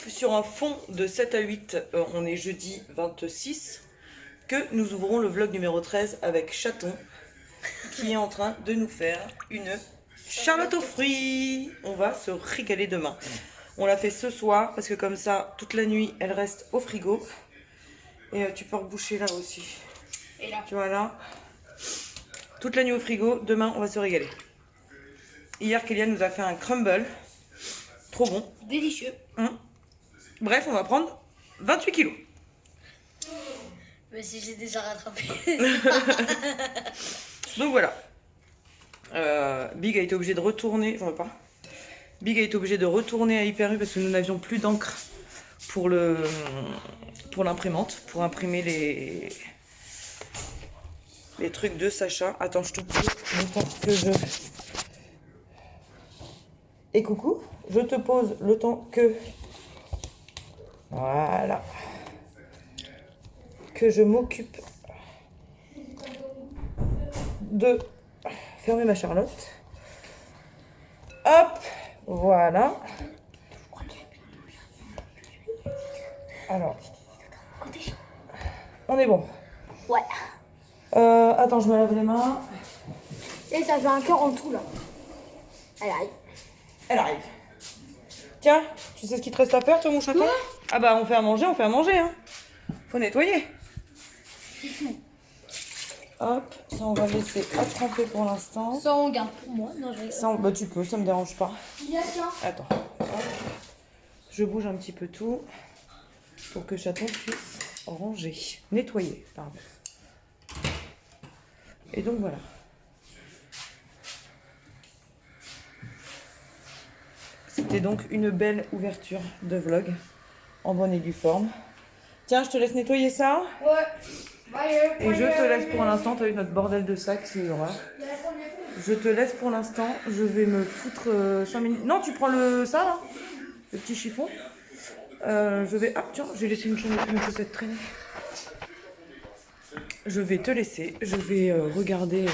sur un fond de 7 à 8, on est jeudi 26, que nous ouvrons le vlog numéro 13 avec Chaton, qui est en train de nous faire une charlotte aux fruits. On va se régaler demain. On l'a fait ce soir, parce que comme ça, toute la nuit, elle reste au frigo. Et tu peux reboucher là aussi. Et là. Tu vois là. Toute la nuit au frigo, demain, on va se régaler. Hier, Kélian nous a fait un crumble. Trop bon. Délicieux. Bref, on va prendre 28 kilos. Mais si j'ai déjà rattrapé. Donc voilà. Big a été obligé de retourner. J'en veux pas. Big a été obligé de retourner à Hyper U parce que nous n'avions plus d'encre pour l'imprimante, pour imprimer les trucs de Sacha. Attends, je te pose le temps que je... Et coucou, je te pose le temps que... Voilà. Que je m'occupe de fermer ma Charlotte. Hop, voilà. Alors, on est bon. Ouais. Attends, je me lave les mains. Et ça fait un cœur en tout là. Elle arrive. Elle arrive. Tiens, tu sais ce qu'il te reste à faire, toi, mon chaton? Ah bah, on fait à manger, hein. Faut nettoyer. Hop, ça on va laisser attraper pour l'instant. Ça on garde pour moi. Non, je Ça, bah tu peux, ça me dérange pas. Il y a ça. Attends. Hop. Je bouge un petit peu tout pour que chaton puisse ranger, nettoyer, pardon. Et donc voilà. C'était donc une belle ouverture de vlog en bonne et due forme. Tiens, je te laisse nettoyer ça. Ouais. Bye. Et je te laisse pour l'instant, t'as eu notre bordel de sac, c'est une horreur. Je te laisse pour l'instant, je vais me foutre 5 minutes. Non, tu prends ça là, le petit chiffon. Je vais... Ah tiens, j'ai laissé une chaussette traîner. Je vais te laisser, je vais regarder...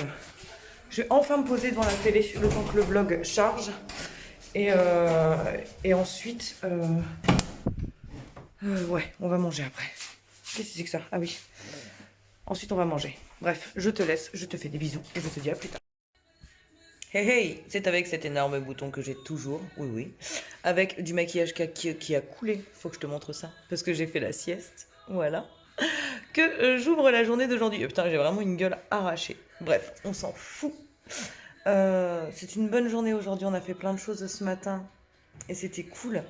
Je vais enfin me poser devant la télé le temps que le vlog charge. Et ensuite... ouais, on va manger après. Qu'est-ce que c'est que ça? Ah oui. Ensuite, on va manger. Bref, je te laisse, je te fais des bisous et je te dis à plus tard. Hey hey, c'est avec cet énorme bouton que j'ai toujours, oui, avec du maquillage qui a coulé, faut que je te montre ça, parce que j'ai fait la sieste, voilà, que j'ouvre la journée d'aujourd'hui. Putain, j'ai vraiment une gueule arrachée. Bref, on s'en fout. C'est une bonne journée aujourd'hui, on a fait plein de choses ce matin, et c'était cool.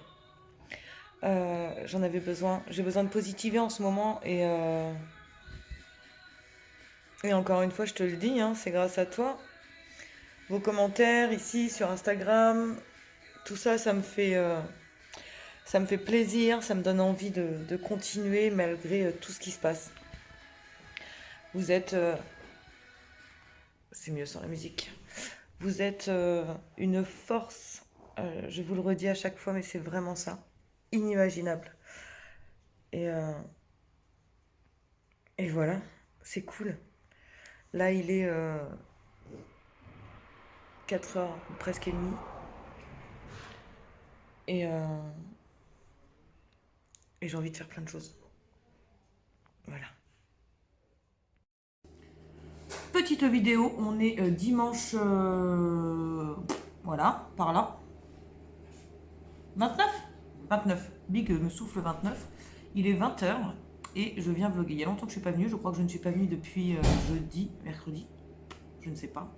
J'en avais besoin, j'ai besoin de positiver en ce moment, et encore une fois, je te le dis, hein, c'est grâce à toi. Vos commentaires ici sur Instagram, tout ça, ça me fait plaisir, ça me donne envie de continuer malgré tout ce qui se passe. Vous êtes... c'est mieux sans la musique. Vous êtes une force, je vous le redis à chaque fois, mais c'est vraiment ça, inimaginable. Et voilà, c'est cool. Là, il est 4h, presque et demie. Et j'ai envie de faire plein de choses. Voilà. Petite vidéo, on est dimanche... voilà, par là. 29. Big me souffle 29. Il est 20h et je viens vlogger. Il y a longtemps que je suis pas venue. Je crois que je ne suis pas venue depuis jeudi, mercredi. Je ne sais pas.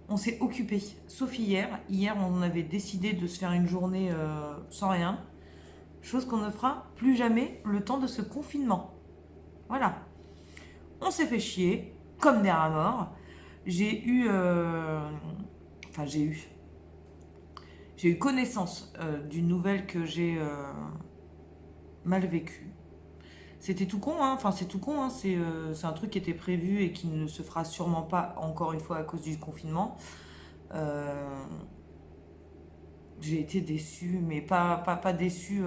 On s'est occupé, sauf hier. Hier, on avait décidé de se faire une journée sans rien. Chose qu'on ne fera plus jamais le temps de ce confinement. Voilà. On s'est fait chier, comme des rats morts. J'ai eu... J'ai eu connaissance d'une nouvelle que j'ai mal vécue. C'était tout con, hein. Enfin, c'est tout con, hein. C'est un truc qui était prévu et qui ne se fera sûrement pas, encore une fois, à cause du confinement. J'ai été déçue, mais pas déçue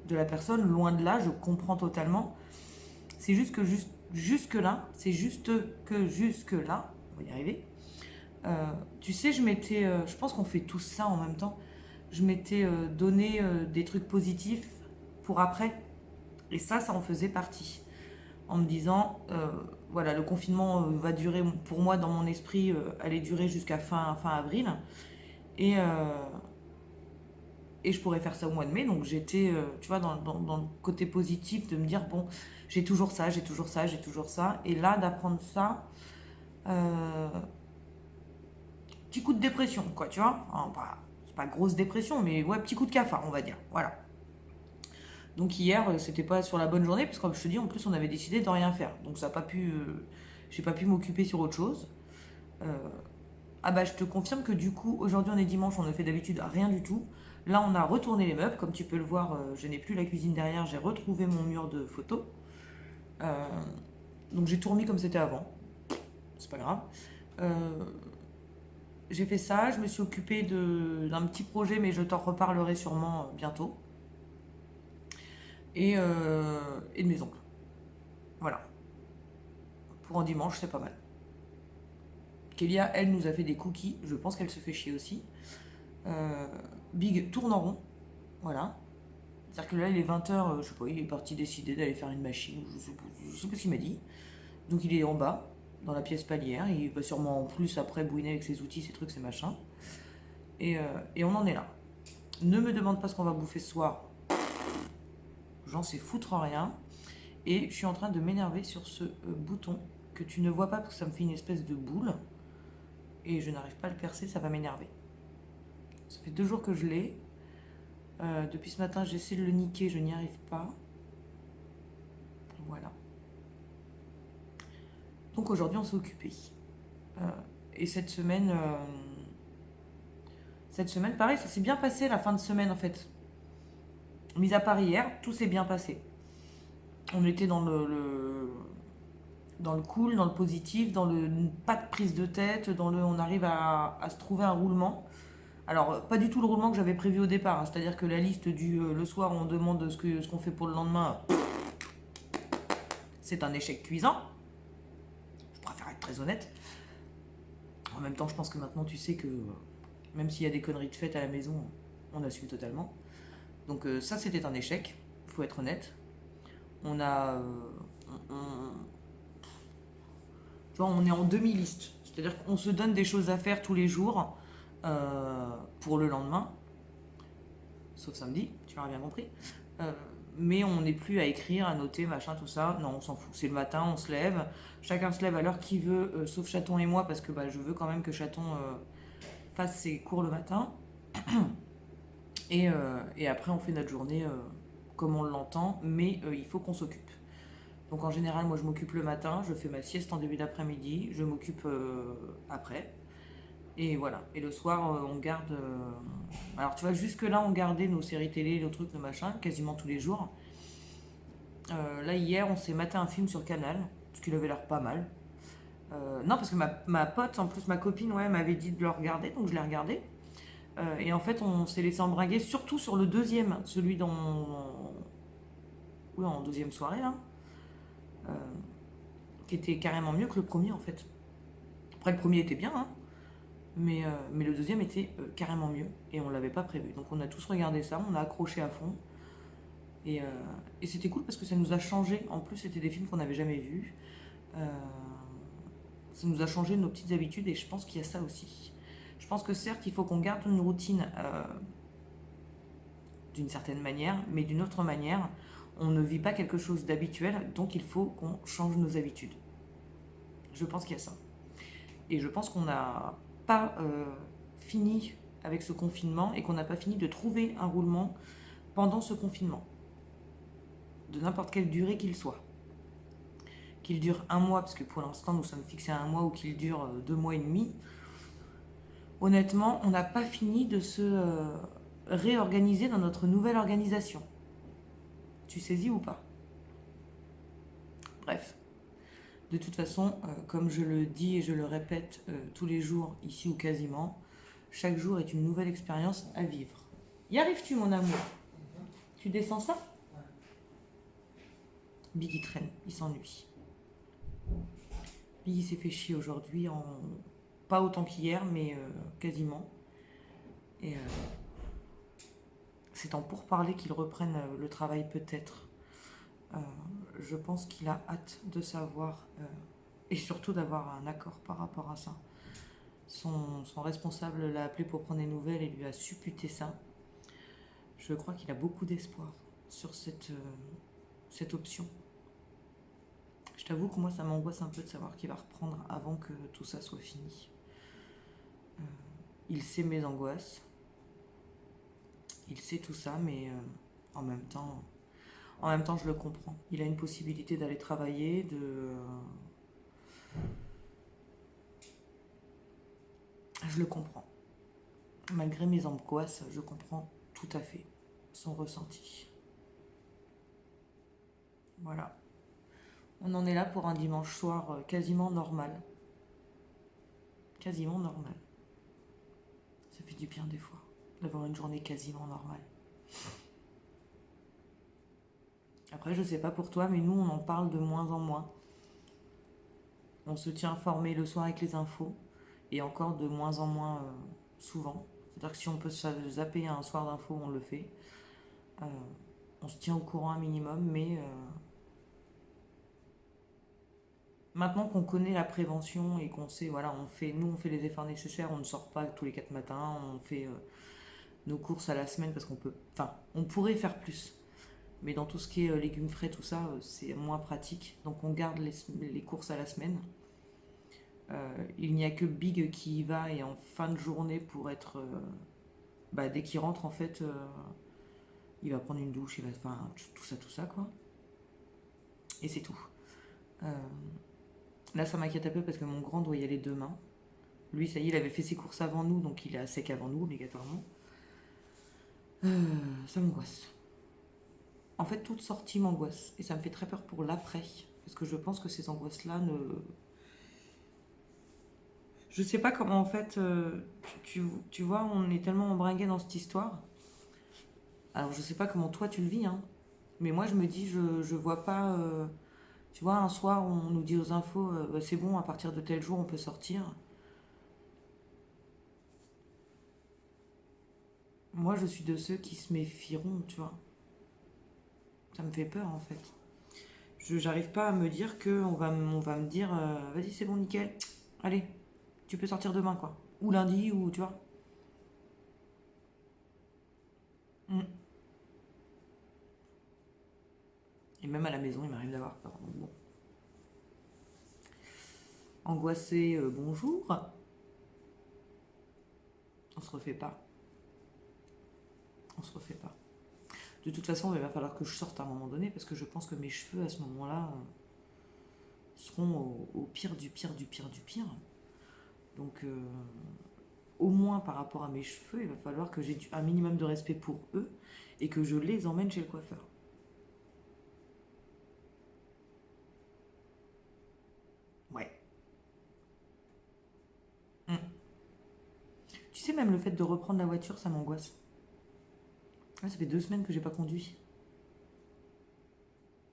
de la personne, loin de là, je comprends totalement. C'est juste que jusque-là, on va y arriver. Tu sais, je pense qu'on fait tous ça en même temps. je m'étais donné des trucs positifs pour après. Et ça en faisait partie. En me disant, voilà, le confinement va durer, pour moi, dans mon esprit, allait durer jusqu'à fin avril. Et, et je pourrais faire ça au mois de mai. Donc j'étais, tu vois, dans le côté positif de me dire, bon, j'ai toujours ça, j'ai toujours ça, j'ai toujours ça. Et là, d'apprendre ça, petit coup de dépression, quoi, tu vois. Enfin, c'est pas grosse dépression, mais ouais, petit coup de cafard, on va dire. Voilà. Donc hier, c'était pas sur la bonne journée, parce que comme je te dis, en plus, on avait décidé de rien faire. Donc ça a pas pu, j'ai pas pu m'occuper sur autre chose. Ah bah je te confirme que du coup, aujourd'hui on est dimanche, on ne fait d'habitude rien du tout. Là, on a retourné les meubles, comme tu peux le voir, je n'ai plus la cuisine derrière, j'ai retrouvé mon mur de photos. Euh, donc j'ai tout remis comme c'était avant. C'est pas grave. Euh, j'ai fait ça, je me suis occupée d'un petit projet, mais je t'en reparlerai sûrement bientôt. Et de mes ongles. Voilà. Pour un dimanche, c'est pas mal. Kélia, elle, nous a fait des cookies. Je pense qu'elle se fait chier aussi. Euh, Big tourne en rond. Voilà. C'est-à-dire que là, il est 20h, je sais pas, il est parti décider d'aller faire une machine. Je sais pas ce qu'il m'a dit. Donc il est en bas, dans la pièce palière. Il va sûrement en plus après bouiner avec ses outils, ses trucs, ses machins. Et on en est là. Ne me demande pas ce qu'on va bouffer ce soir. J'en sais foutre rien. Et je suis en train de m'énerver sur ce bouton que tu ne vois pas parce que ça me fait une espèce de boule. Et je n'arrive pas à le percer, ça va m'énerver. Ça fait 2 jours que je l'ai. Depuis ce matin, j'essaie de le niquer, je n'y arrive pas. Voilà. Donc aujourd'hui, on s'est occupé. Et cette semaine, pareil, ça s'est bien passé la fin de semaine en fait. Mis à part hier, tout s'est bien passé. On était dans le cool, dans le positif, dans le pas de prise de tête, on arrive à se trouver un roulement. Alors, pas du tout le roulement que j'avais prévu au départ, hein, c'est-à-dire que la liste le soir, on demande ce qu'on fait pour le lendemain, c'est un échec cuisant. Je préfère être très honnête. En même temps, je pense que maintenant, tu sais que même s'il y a des conneries de fête à la maison, on assume totalement. Donc, ça, c'était un échec, il faut être honnête. On a. Tu vois, on est en demi-liste. C'est-à-dire qu'on se donne des choses à faire tous les jours pour le lendemain. Sauf samedi, tu l'auras bien compris. Mais on n'est plus à écrire, à noter, machin, tout ça. Non, on s'en fout. C'est le matin, on se lève. Chacun se lève à l'heure qu'il veut, sauf Chaton et moi, parce que je veux quand même que Chaton fasse ses cours le matin. Et après, on fait notre journée comme on l'entend, mais il faut qu'on s'occupe. Donc en général, moi je m'occupe le matin, je fais ma sieste en début d'après-midi, je m'occupe après. Et voilà. Et le soir, on garde. Alors, tu vois, jusque-là, on gardait nos séries télé, nos trucs, nos machins, quasiment tous les jours. Là, hier, on s'est maté un film sur Canal, ce qui avait l'air pas mal. Non, parce que ma pote, en plus, ma copine, ouais, m'avait dit de le regarder, donc je l'ai regardé. Et en fait, on s'est laissé embringuer, surtout sur le deuxième, celui oui, en deuxième soirée, là. Qui était carrément mieux que le premier, en fait. Après, le premier était bien, hein. Mais le deuxième était carrément mieux et on l'avait pas prévu. Donc on a tous regardé ça, on a accroché à fond. Et c'était cool parce que ça nous a changé. En plus, c'était des films qu'on n'avait jamais vus. Ça nous a changé nos petites habitudes et je pense qu'il y a ça aussi. Je pense que certes, il faut qu'on garde une routine d'une certaine manière, mais d'une autre manière, on ne vit pas quelque chose d'habituel, donc il faut qu'on change nos habitudes. Je pense qu'il y a ça. Et je pense qu'on n'a pas fini avec ce confinement et qu'on n'a pas fini de trouver un roulement pendant ce confinement. De n'importe quelle durée qu'il soit. Qu'il dure 1 mois, parce que pour l'instant nous sommes fixés à 1 mois, ou qu'il dure 2 mois et demi. Honnêtement, on n'a pas fini de se réorganiser dans notre nouvelle organisation. Tu saisis ou pas? Bref. De toute façon, comme je le dis et je le répète tous les jours, ici ou quasiment, chaque jour est une nouvelle expérience à vivre. Y arrives-tu, mon amour? Tu descends ça? Biggie traîne, il s'ennuie. Biggie s'est fait chier aujourd'hui, pas autant qu'hier, mais quasiment. Et c'est en pourparlers qu'il reprenne le travail peut-être. Euh, je pense qu'il a hâte de savoir et surtout d'avoir un accord par rapport à ça. Son responsable l'a appelé pour prendre des nouvelles et lui a supputé ça. Je crois qu'il a beaucoup d'espoir sur cette option. Je t'avoue que moi, ça m'angoisse un peu de savoir qu'il va reprendre avant que tout ça soit fini. Il sait mes angoisses. Il sait tout ça, mais en même temps, je le comprends. Il a une possibilité d'aller travailler, je le comprends. Malgré mes angoisses, je comprends tout à fait son ressenti. Voilà. On en est là pour un dimanche soir quasiment normal. Quasiment normal. Ça fait du bien des fois d'avoir une journée quasiment normale. Après, je sais pas pour toi, mais nous, on en parle de moins en moins. On se tient informé le soir avec les infos, et encore de moins en moins souvent. C'est-à-dire que si on peut se zapper un soir d'infos, on le fait. Euh, on se tient au courant un minimum, mais maintenant qu'on connaît la prévention et qu'on sait, voilà, nous on fait les efforts nécessaires, on ne sort pas tous les 4 matins, on fait nos courses à la semaine parce qu'on peut, enfin, on pourrait faire plus. Mais dans tout ce qui est légumes frais, tout ça, c'est moins pratique. Donc on garde les courses à la semaine. Il n'y a que Big qui y va et en fin de journée pour être... dès qu'il rentre, en fait, il va prendre une douche, il va... Enfin, tout ça, quoi. Et c'est tout. Euh, Là, ça m'inquiète un peu parce que mon grand doit y aller demain. Lui, ça y est, il avait fait ses courses avant nous, donc il est à sec avant nous, obligatoirement. Ça m'angoisse. En fait, toute sortie m'angoisse. Et ça me fait très peur pour l'après. Parce que je pense que ces angoisses-là ne... Je sais pas comment, en fait, tu vois, on est tellement embringué dans cette histoire. Alors, je sais pas comment toi tu le vis, hein. Mais moi, je me dis, je vois pas... tu vois, un soir, on nous dit aux infos, c'est bon, à partir de tel jour, on peut sortir. Moi, je suis de ceux qui se méfieront, tu vois. Ça me fait peur, en fait. J'arrive pas à me dire que on va me dire, vas-y, c'est bon, nickel. Allez, tu peux sortir demain, quoi. Ou lundi, ou tu vois. Mm. Et même à la maison, il m'arrive d'avoir peur. Donc bon. Angoissé, bonjour. On se refait pas. On se refait pas. De toute façon, il va falloir que je sorte à un moment donné parce que je pense que mes cheveux à ce moment-là seront au pire du pire du pire du pire. Donc, au moins par rapport à mes cheveux, il va falloir que j'ai un minimum de respect pour eux et que je les emmène chez le coiffeur. Ouais. Mm. Tu sais, même le fait de reprendre la voiture, ça m'angoisse. Là, ça fait 2 semaines que j'ai pas conduit.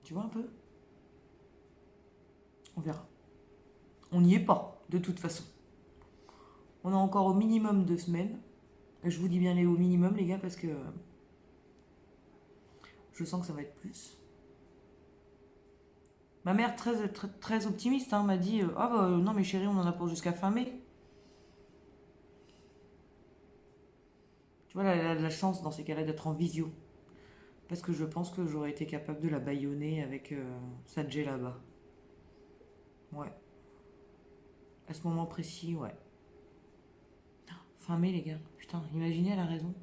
Tu vois un peu? On verra. On n'y est pas, de toute façon. On a encore au minimum 2 semaines. Je vous dis bien les au minimum, les gars, parce que je sens que ça va être plus. Ma mère, très optimiste, hein, m'a dit ah bah non, mais chérie, on en a pour jusqu'à fin mai. Tu vois, elle a de la chance dans ces cas-là d'être en visio. Parce que je pense que j'aurais été capable de la bâillonner avec Sadje là-bas. Ouais. À ce moment précis, ouais. Fin mai, les gars. Putain, imaginez, elle a raison.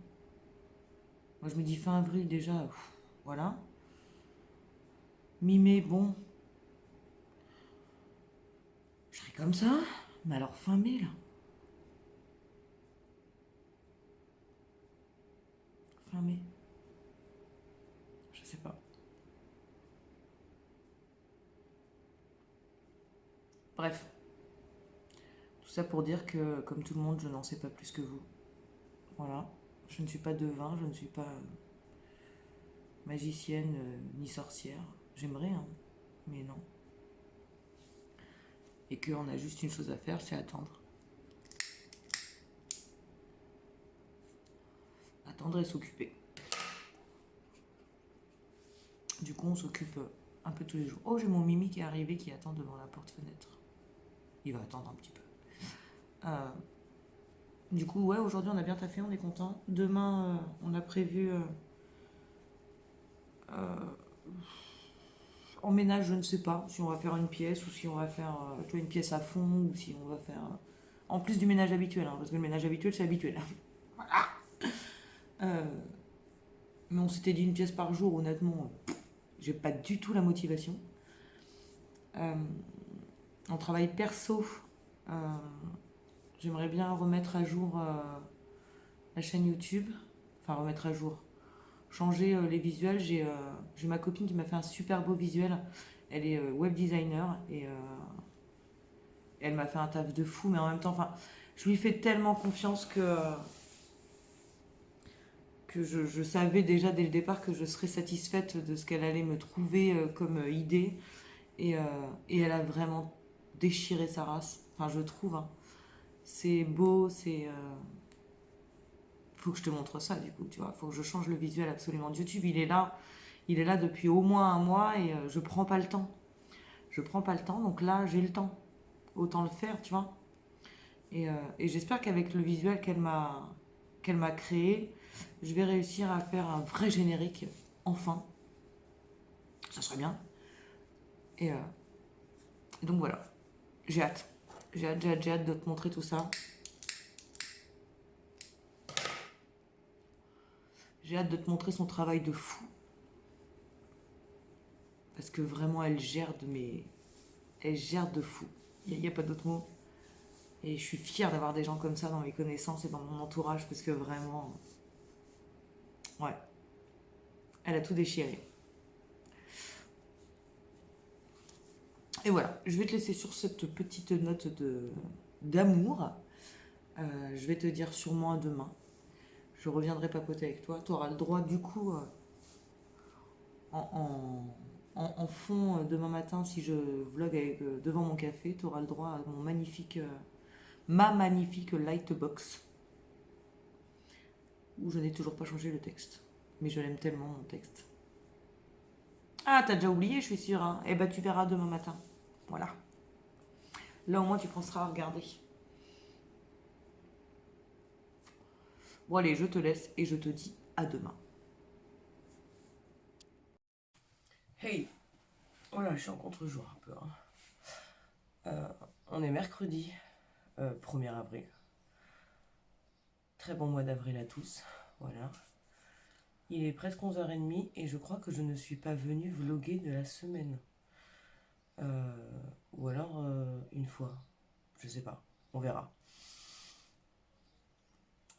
Moi, je me dis fin avril déjà. Voilà. Mi-mai, bon. Je serai comme ça. Mais alors fin mai, là. Fin mai. Je sais pas. Bref. Tout ça pour dire que, comme tout le monde, je n'en sais pas plus que vous. Voilà. Je ne suis pas devin, je ne suis pas magicienne ni sorcière. J'aimerais, hein. Mais non. Et qu'on a juste une chose à faire, c'est attendre. Attendre et s'occuper. coup, on s'occupe un peu tous les jours. Oh, j'ai mon Mimi qui est arrivé, qui attend devant la porte-fenêtre. Il va attendre un petit peu. Du coup, ouais, aujourd'hui, on a bien taffé, on est content. Demain, on a prévu... en ménage, je ne sais pas si on va faire une pièce ou si on va faire tu vois, une pièce à fond ou si on va faire... en plus du ménage habituel, hein, parce que le ménage habituel, c'est habituel. Euh, mais on s'était dit une pièce par jour, honnêtement, j'ai pas du tout la motivation. En travail perso, euh, j'aimerais bien remettre à jour la chaîne YouTube. Enfin, remettre à jour. Changer les visuels. J'ai ma copine qui m'a fait un super beau visuel. Elle est web designer et elle m'a fait un taf de fou, mais en même temps, enfin, je lui fais tellement confiance que je savais déjà dès le départ que je serais satisfaite de ce qu'elle allait me trouver comme idée. Et, euh, et elle a vraiment déchiré sa race. Enfin, je trouve. Hein. C'est beau, c'est. Faut que je te montre ça, du coup, tu vois. Faut que je change le visuel absolument. YouTube, il est là. Il est là depuis au moins un mois et je prends pas le temps. Je prends pas le temps, donc là, j'ai le temps. Autant le faire, tu vois. Et j'espère qu'avec le visuel qu'elle m'a créé, je vais réussir à faire un vrai générique, enfin. Ça serait bien. Et donc voilà. J'ai hâte. J'ai hâte de te montrer tout ça. J'ai hâte de te montrer son travail de fou. Parce que vraiment, elle gère de mes... Elle gère de fou. Il n'y a pas d'autre mot. Et je suis fière d'avoir des gens comme ça dans mes connaissances et dans mon entourage parce que vraiment... Ouais. Elle a tout déchiré. Et voilà, je vais te laisser sur cette petite note d'amour. Je vais te dire sûrement à demain. Je reviendrai papoter avec toi. Tu auras le droit du coup en fond demain matin si je vlog avec, devant mon café. Tu auras le droit à mon magnifique, ma magnifique lightbox où je n'ai toujours pas changé le texte. Mais je l'aime tellement mon texte. Ah, t'as déjà oublié, je suis sûre. Hein. Eh ben tu verras demain matin. Voilà. Là au moins tu penseras à regarder. Bon allez, je te laisse et je te dis à demain. Hey, oh là, je suis en contre-jour un peu. Hein. On est mercredi 1er avril. Très bon mois d'avril à tous. Voilà. Il est presque 11h30 et je crois que je ne suis pas venue vlogger de la semaine. Ou alors une fois. Je sais pas. On verra.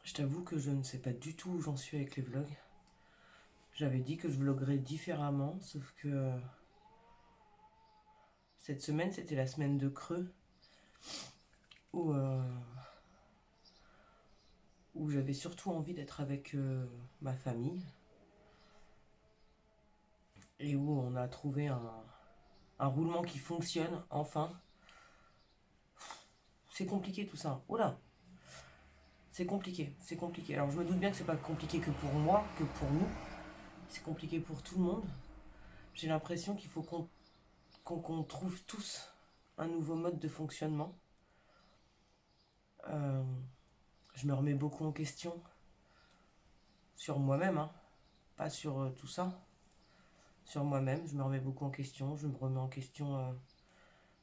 Je t'avoue que je ne sais pas du tout où j'en suis avec les vlogs. J'avais dit que je vloggerais différemment, sauf que cette semaine, c'était la semaine de creux où, où j'avais surtout envie d'être avec ma famille et où on a trouvé un roulement qui fonctionne, enfin. C'est compliqué tout ça. Oh là, c'est compliqué, c'est compliqué. Alors je me doute bien que c'est pas compliqué que pour moi, que pour nous. C'est compliqué pour tout le monde. J'ai l'impression qu'il faut qu'on trouve tous un nouveau mode de fonctionnement. Euh, je me remets beaucoup en question sur moi-même, hein, pas sur tout ça. Sur moi-même, je me remets beaucoup en question. Je me remets en question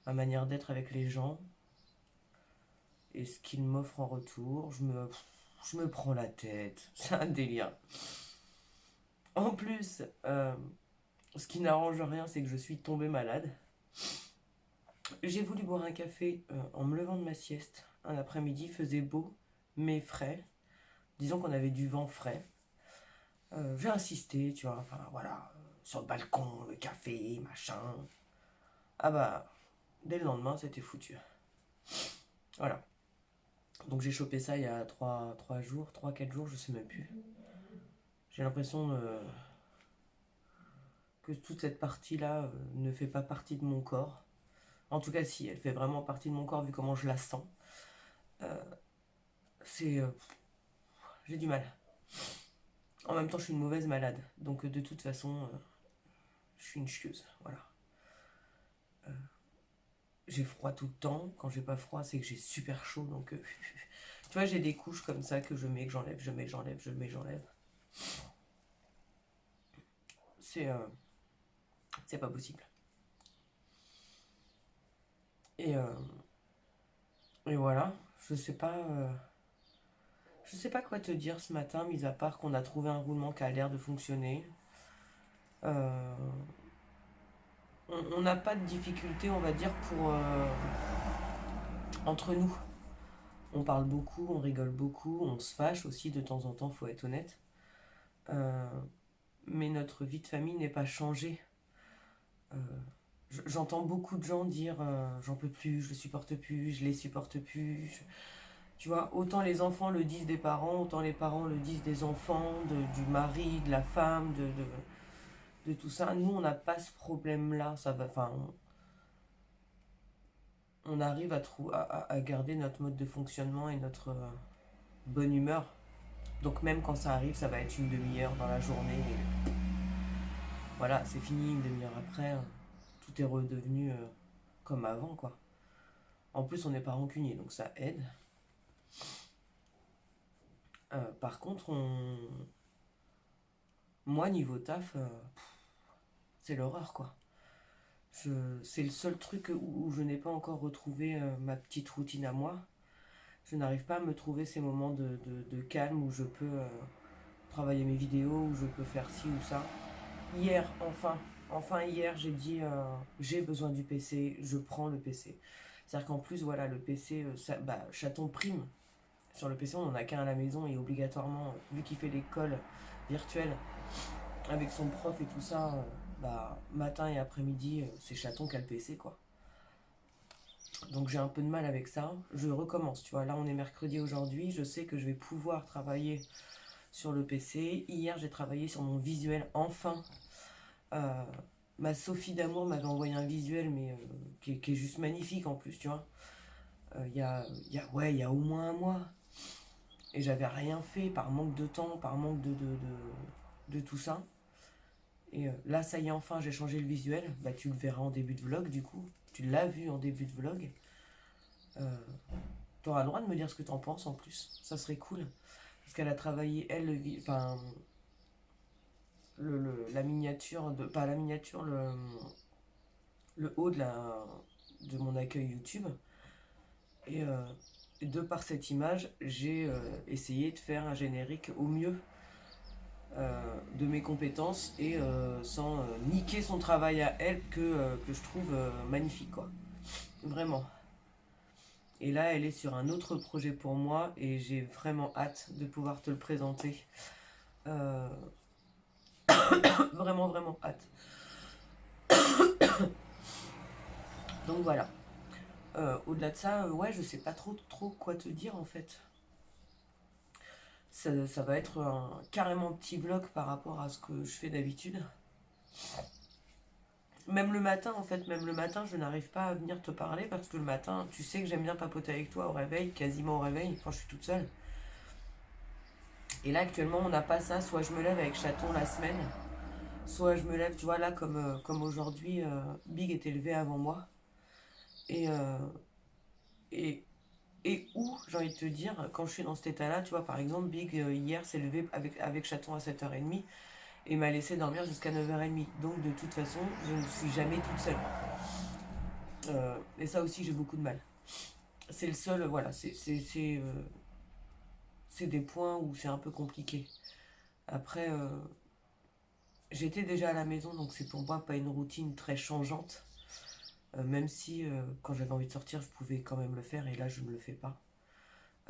ma manière d'être avec les gens et ce qu'ils m'offrent en retour. Je me prends la tête. C'est un délire. En plus, ce qui n'arrange rien, c'est que je suis tombée malade. J'ai voulu boire un café en me levant de ma sieste. Un après-midi, il faisait beau, mais frais. Disons qu'on avait du vent frais. J'ai insisté, tu vois, enfin voilà, sur le balcon, le café, machin. Ah bah, dès le lendemain, c'était foutu. Voilà. Donc j'ai chopé ça il y a 3 jours, 3 4 jours, je sais même plus. J'ai l'impression que toute cette partie-là ne fait pas partie de mon corps. En tout cas, si, elle fait vraiment partie de mon corps vu comment je la sens. C'est. J'ai du mal. En même temps, je suis une mauvaise malade. Donc de toute façon, Je suis une chieuse, voilà. J'ai froid tout le temps. Quand j'ai pas froid, c'est que j'ai super chaud. Donc, tu vois, j'ai des couches comme ça que je mets, que j'enlève, je mets, j'enlève, je mets, j'enlève. C'est c'est pas possible. Et, euh, et voilà, je sais pas quoi te dire ce matin, mis à part qu'on a trouvé un roulement qui a l'air de fonctionner. Euh, on n'a pas de difficulté, on va dire, pour entre nous. On parle beaucoup, on rigole beaucoup, on se fâche aussi de temps en temps, faut être honnête. Euh, mais notre vie de famille n'est pas changée. Euh, J'entends beaucoup de gens dire j'en peux plus, je le supporte plus, je les supporte plus. Tu vois, autant les enfants le disent des parents, autant les parents le disent des enfants, du mari, de la femme, de tout ça. Nous, on n'a pas ce problème-là. Ça va, enfin, on arrive à garder notre mode de fonctionnement et notre bonne humeur. Donc même quand ça arrive, ça va être une demi-heure dans la journée. Et voilà, c'est fini une demi-heure après. Tout est redevenu comme avant, quoi. En plus, on n'est pas rancunier, donc ça aide. Par contre, moi, niveau taf, c'est l'horreur, quoi. C'est le seul truc où je n'ai pas encore retrouvé ma petite routine à moi. Je n'arrive pas à me trouver ces moments de calme où je peux travailler mes vidéos, où je peux faire ci ou ça. Hier, enfin hier, j'ai dit j'ai besoin du PC, je prends le PC. C'est-à-dire qu'en plus, voilà, le PC, chaton prime. Sur le PC, on n'en a qu'un à la maison et obligatoirement, vu qu'il fait l'école virtuelle avec son prof et tout ça, matin et après-midi, c'est chaton qui a le PC, quoi. Donc j'ai un peu de mal avec ça. Je recommence, tu vois. Là, on est mercredi aujourd'hui. Je sais que je vais pouvoir travailler sur le PC. Hier, j'ai travaillé sur mon visuel, enfin. Euh, Ma Sophie d'amour m'avait envoyé un visuel, mais qui est juste magnifique en plus, tu vois. Il y a au moins un mois. Et j'avais rien fait par manque de temps, par manque de tout ça. Et là, ça y est, enfin, j'ai changé le visuel. Bah, tu le verras en début de vlog, du coup. Tu l'as vu en début de vlog. Euh, T'auras le droit de me dire ce que t'en penses en plus. Ça serait cool. Parce qu'elle a travaillé, elle, enfin, la miniature, pas la miniature, le haut de mon accueil YouTube. Et de par cette image, j'ai essayé de faire un générique au mieux de mes compétences et sans niquer son travail à elle que je trouve magnifique, quoi. Vraiment. Et là, elle est sur un autre projet pour moi et j'ai vraiment hâte de pouvoir te le présenter. Euh, Vraiment, vraiment hâte. Donc voilà. Au-delà de ça, ouais, je sais pas trop quoi te dire en fait. Ça va être un carrément petit vlog par rapport à ce que je fais d'habitude. Même le matin, en fait, même le matin, je n'arrive pas à venir te parler parce que le matin, tu sais que j'aime bien papoter avec toi au réveil, quasiment au réveil, quand je suis toute seule. Et là, actuellement, on n'a pas ça. Soit je me lève avec chaton la semaine, soit je me lève, tu vois, là, comme aujourd'hui, Big était levé avant moi. Et, euh, et, et où, j'ai envie de te dire, quand je suis dans cet état-là, tu vois, par exemple, Big, hier, s'est levé avec chaton à 7h30 et m'a laissé dormir jusqu'à 9h30. Donc, de toute façon, je ne suis jamais toute seule. Et ça aussi, j'ai beaucoup de mal. C'est le seul, voilà, c'est des points où c'est un peu compliqué. Après, j'étais déjà à la maison, donc c'est pour moi pas une routine très changeante. Même si quand j'avais envie de sortir, je pouvais quand même le faire, et là je ne le fais pas.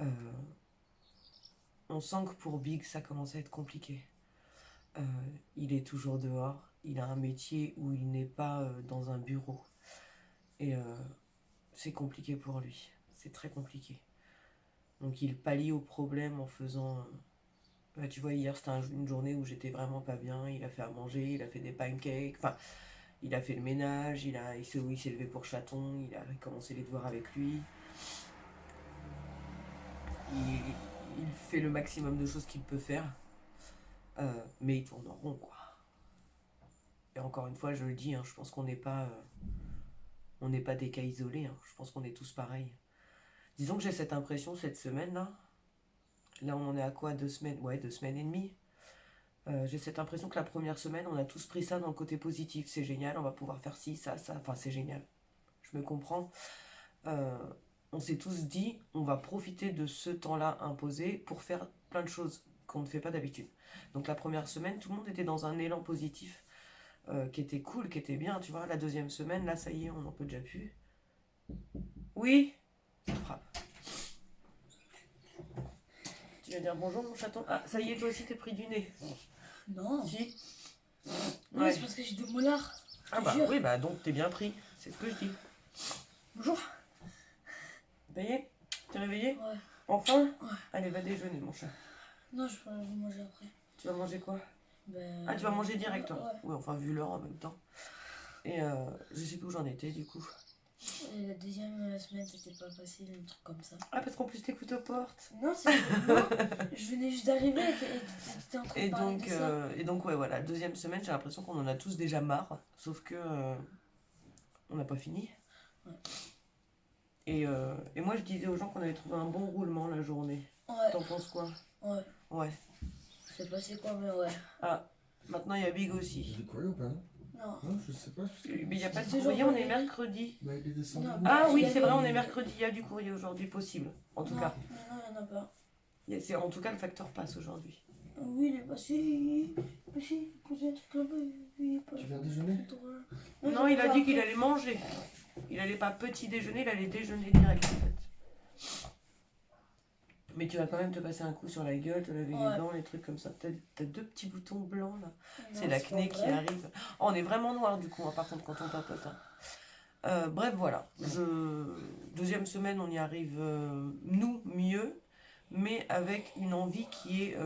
Euh, on sent que pour Big, ça commence à être compliqué. Euh, il est toujours dehors, il a un métier où il n'est pas dans un bureau. Et c'est compliqué pour lui, c'est très compliqué. Donc il pallie au problème en faisant tu vois, hier c'était une journée où j'étais vraiment pas bien. Il a fait à manger, il a fait des pancakes, enfin, il a fait le ménage, il s'est levé pour chaton, il a commencé les devoirs avec lui. Il fait le maximum de choses qu'il peut faire, mais il tourne en rond, quoi. Et encore une fois, je le dis, hein, je pense qu'on n'est pas, on n'est pas des cas isolés. Hein. Je pense qu'on est tous pareils. Disons que j'ai cette impression cette semaine-là. Là, on en est à quoi? 2 semaines? Ouais, 2 semaines et demie. J'ai cette impression que la première semaine, on a tous pris ça dans le côté positif. C'est génial, on va pouvoir faire ci, ça, ça. Enfin, c'est génial. Je me comprends. Euh, on s'est tous dit, on va profiter de ce temps-là imposé pour faire plein de choses qu'on ne fait pas d'habitude. Donc la première semaine, tout le monde était dans un élan positif qui était cool, qui était bien. Tu vois, la deuxième semaine, là, ça y est, on n'en peut déjà plus. Oui, ça frappe. Tu vas dire bonjour, mon chaton. Ah, ça y est, toi aussi, t'es pris du nez. Non. Si. Non, Ouais. c'est parce que j'ai 2 molars. Ah Je te bah jure. oui, bah donc t'es bien pris. C'est ce que je dis. Bonjour. Ça y est? T'es réveillé? Ouais. Enfin? Ouais. Allez, va déjeuner, mon chat. Non, je peux manger après. Tu vas manger quoi? Ben... Ah, tu vas manger direct, toi? Ouais. Oui, enfin, vu l'heure en même temps. Et je sais plus où j'en étais, du coup. Et la deuxième semaine, c'était pas facile, un truc comme ça. Ah, parce qu'en plus, t'écoutes aux portes. Non, c'est... non, je venais juste d'arriver et t'étais en train de parler de ça. Et donc, ouais, voilà, deuxième semaine, j'ai l'impression qu'on en a tous déjà marre. Sauf que on n'a pas fini. Ouais. Et moi, je disais aux gens qu'on avait trouvé un bon roulement la journée. Ouais. T'en penses quoi? Ouais. Ouais. C'est passé quoi, mais ouais. Ah, maintenant, il y a Big aussi. Il est courrier ou pas? Non. Non, je sais pas. Parce que... Mais il n'y a pas de C'est toujours courrier, on est courrier. mercredi. Bah, il est descendu. Non. Ah oui, Il y c'est avait- vrai, on est mercredi, il y a du courrier aujourd'hui, possible. En tout non. cas, Non, il y en a pas. en tout cas, le facteur passe aujourd'hui. Oui, il est passé. Mais si, il posait un truc là-bas. Il est pas. Tu viens déjeuner? Non, il a dit qu'il allait manger. Il allait pas petit déjeuner, il allait déjeuner direct en fait. Mais tu vas quand même te passer un coup sur la gueule, te laver Ouais. les dents, les trucs comme ça. T'as 2 petits boutons blancs là. Non, C'est l'acné pas qui vrai. arrive. Oh, on est vraiment noir du coup, hein, par contre, quand on papote. Hein. Bref, voilà. Deuxième semaine, on y arrive, nous, mieux, mais avec une envie qui est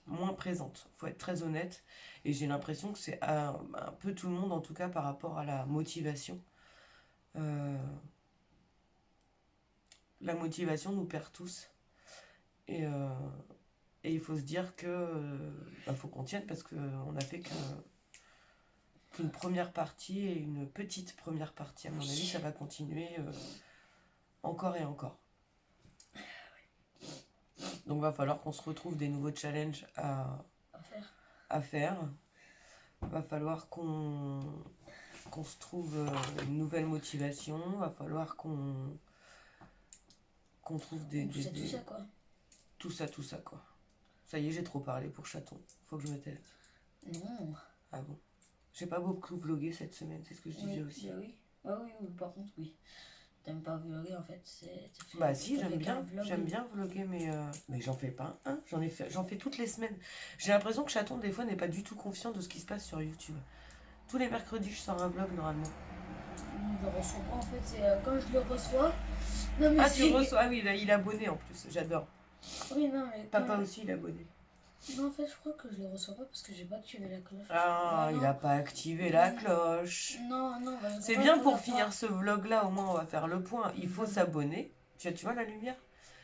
moins présente. Faut être très honnête. Et j'ai l'impression que c'est un peu tout le monde, en tout cas, par rapport à la motivation. La motivation nous perd tous. Et il faut se dire que faut qu'on tienne parce qu'on a fait qu'une première partie et une petite première partie. À mon avis, ça va continuer encore et encore. Donc va falloir qu'on se retrouve des nouveaux challenges à faire. Va falloir qu'on se trouve une nouvelle motivation. Va falloir qu'on trouve Tout ça, quoi. Tout ça, quoi. Ça y est, j'ai trop parlé pour chaton. Faut que je me taise. Non. Ah bon? J'ai pas beaucoup vlogué cette semaine, c'est ce que je disais aussi. Bah oui. Ah oui, par contre, oui. T'aimes pas vlogger en fait, Bah si, t'as fait qu'un j'aime bien vlogger, mais j'en fais pas un. J'en fais toutes les semaines. J'ai l'impression que chaton, des fois, n'est pas du tout confiant de ce qui se passe sur YouTube. Tous les mercredis, je sors un vlog normalement. Je le reçois pas en fait, c'est quand je le reçois. Non mais Ah, tu reçois? Ah oui, là, il est abonné en plus, j'adore. Oui, non mais. Papa aussi, il est abonné. Non, en fait, je crois que je le reçois pas parce que j'ai pas activé la cloche. Ah, Non, il a pas activé la cloche. Non, bah, C'est quand bien je pour regarde finir ce vlog là, au moins on va faire le point. Il faut s'abonner. Tu vois la lumière?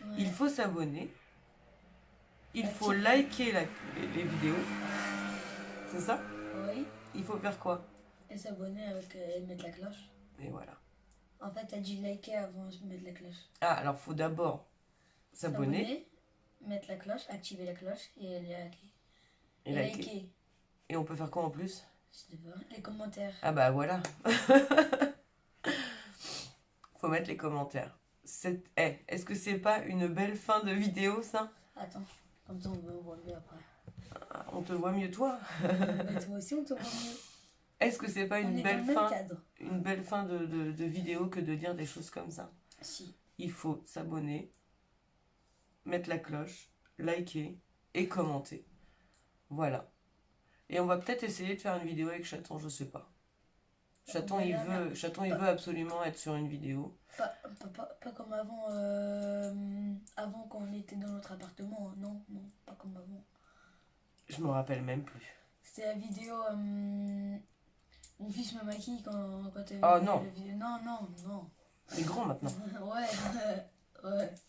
pas. Ouais. Il faut s'abonner. Il faut Activer. liker les vidéos. C'est ça? Oui. Il faut faire quoi? Et s'abonner avec et mettre la cloche. Et voilà. En fait, t'as dit liker avant de mettre la cloche. Ah, alors faut d'abord s'abonner mettre la cloche, activer la cloche et liker. et liker. Et on peut faire quoi en plus? Je sais pas. Les commentaires. Ah bah voilà. Faut mettre les commentaires. Est-ce que c'est pas une belle fin de vidéo ça? Attends, comme ça on voit mieux après. Ah, on te voit mieux toi. Mais toi aussi on te voit mieux. Est-ce que c'est pas On une est belle dans le fin, même cadre. une belle fin de vidéo que de dire des choses comme ça? Si. Il faut s'abonner, mettre la cloche, liker et commenter. Voilà. Et on va peut-être essayer de faire une vidéo avec Chaton, je sais pas. Chaton, il veut absolument être sur une vidéo. Pas comme avant, avant quand on était dans notre appartement. Hein. Non, pas comme avant. Je me rappelle même plus. C'était la vidéo. Mon fils me maquille quand elle Oh non. la vidéo. Non. C'est grand maintenant. Ouais. Bref.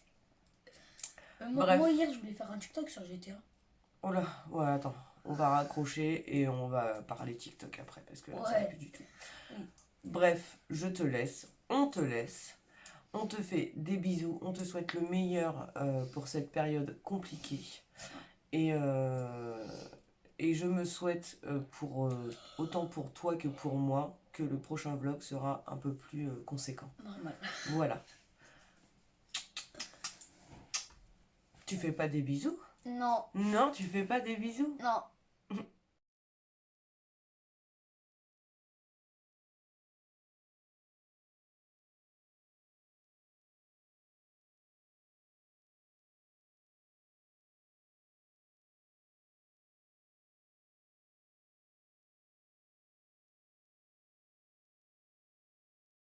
Moi hier je voulais faire un TikTok sur GTA. Oh là, ouais, attends. on va raccrocher et on va parler TikTok après parce que là, ça va Ouais. plus du tout. Oui. Bref, je te laisse, on te laisse. On te fait des bisous, on te souhaite le meilleur pour cette période compliquée. Et, et je me souhaite, autant pour toi que pour moi, que le prochain vlog sera un peu plus conséquent. Normal. Voilà. Tu fais pas des bisous? Non, Non, tu fais pas des bisous? non.